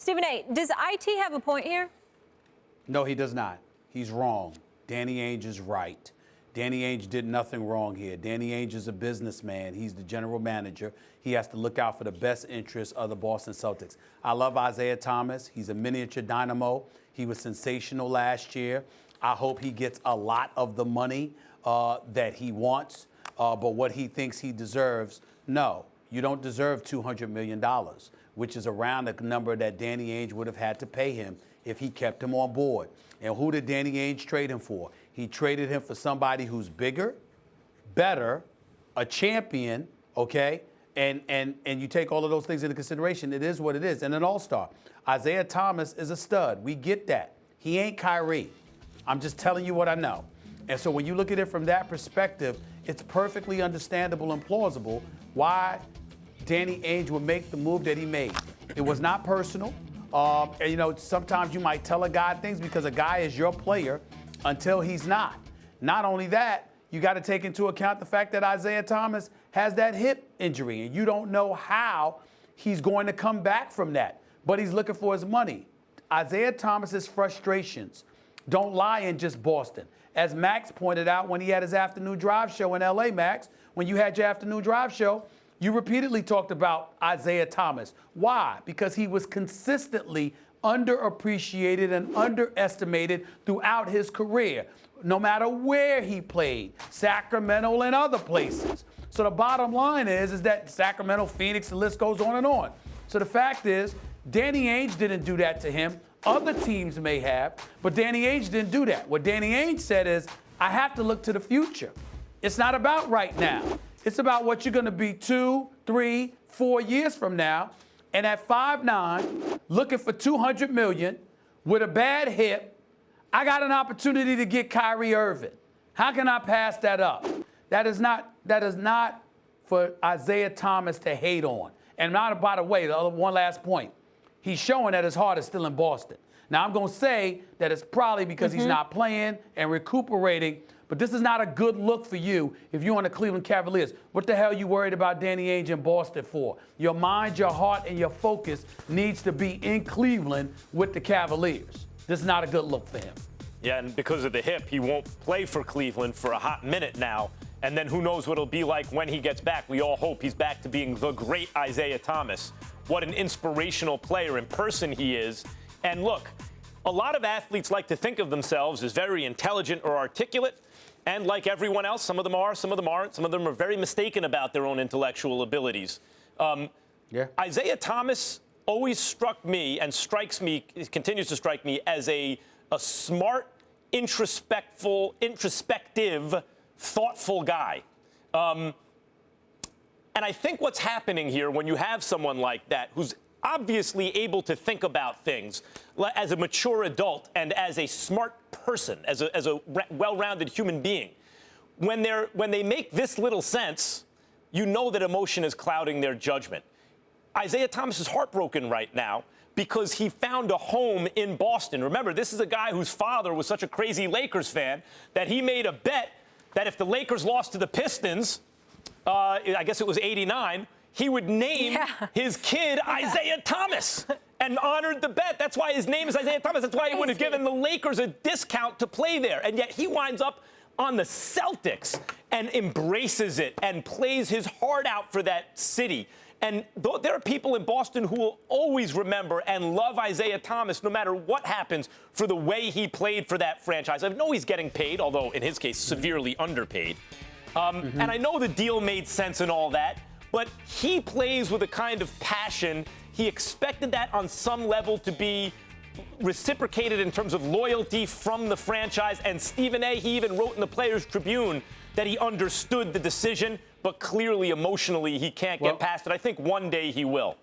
Stephen A., does IT have a point here? No, he does not. He's wrong. Danny Ainge is right. Danny Ainge did nothing wrong here. Danny Ainge is a businessman. He's the general manager. He has to look out for the best interests of the Boston Celtics. I love Isaiah Thomas. He's a miniature dynamo. He was sensational last year. I hope he gets a lot of the money that he wants, but what he thinks he deserves, no. You don't deserve $200 million, which is around the number that Danny Ainge would have had to pay him if he kept him on board. And who did Danny Ainge trade him for? He traded him for somebody who's bigger, better, a champion, okay? And you take all of those things into consideration. It is what it is. And an all-star. Isaiah Thomas is a stud. We get that. He ain't Kyrie. I'm just telling you what I know. And so when you look at it from that perspective, it's perfectly understandable and plausible why Danny Ainge would make the move that he made. It was not personal. And, you know, sometimes you might tell a guy things because a guy is your player until he's not. Not only that, you got to take into account the fact that Isaiah Thomas has that hip injury, and you don't know how he's going to come back from that. But he's looking for his money. Isaiah Thomas's frustrations don't lie in just Boston. As Max pointed out when he had his afternoon drive show in L.A., Max, when you had your afternoon drive show, you repeatedly talked about Isaiah Thomas. Why? Because he was consistently underappreciated and underestimated throughout his career, no matter where he played, Sacramento and other places. So the bottom line is that Sacramento, Phoenix, the list goes on and on. So the fact is, Danny Ainge didn't do that to him. Other teams may have, but Danny Ainge didn't do that. What Danny Ainge said is, I have to look to the future. It's not about right now. It's about what you're going to be 2, 3, 4 years from now. And at 5'9", looking for $200 million with a bad hip, I got an opportunity to get Kyrie Irving. How can I pass that up? That is not for Isaiah Thomas to hate on. And not, by the way, one last point. He's showing that his heart is still in Boston. Now, I'm going to say that it's probably because he's not playing and recuperating, but this is not a good look for you if you're on the Cleveland Cavaliers. What the hell are you worried about Danny Ainge in Boston for? Your mind, your heart, and your focus needs to be in Cleveland with the Cavaliers. This is not a good look for him. Yeah, and because of the hip, he won't play for Cleveland for a hot minute now. And then who knows what it'll be like when he gets back. We all hope he's back to being the great Isaiah Thomas. What an inspirational player in person he is. And look, a lot of athletes like to think of themselves as very intelligent or articulate. And like everyone else, some of them are, some of them aren't. Some of them are very mistaken about their own intellectual abilities. Isaiah Thomas always struck me and strikes me, continues to strike me, as a smart, introspective, thoughtful guy. And I think what's happening here when you have someone like that who's obviously able to think about things as a mature adult and as a smart person, as a well-rounded human being, when they make this little sense, you know that emotion is clouding their judgment. Isaiah Thomas is heartbroken right now because he found a home in Boston. Remember, this is a guy whose father was such a crazy Lakers fan that he made a bet that if the Lakers lost to the Pistons, I guess it was '89, he would name his kid Isaiah Thomas and honored the bet. That's why his name is Isaiah Thomas. That's why he would have given the Lakers a discount to play there. And yet he winds up on the Celtics and embraces it and plays his heart out for that city. And there are people in Boston who will always remember and love Isaiah Thomas no matter what happens for the way he played for that franchise. I know he's getting paid, although in his case severely underpaid. And I know the deal made sense and all that, but he plays with a kind of passion. He expected that on some level to be reciprocated in terms of loyalty from the franchise. And Stephen A., he even wrote in the Players Tribune that he understood the decision, but clearly emotionally he can't get past it. I think one day he will.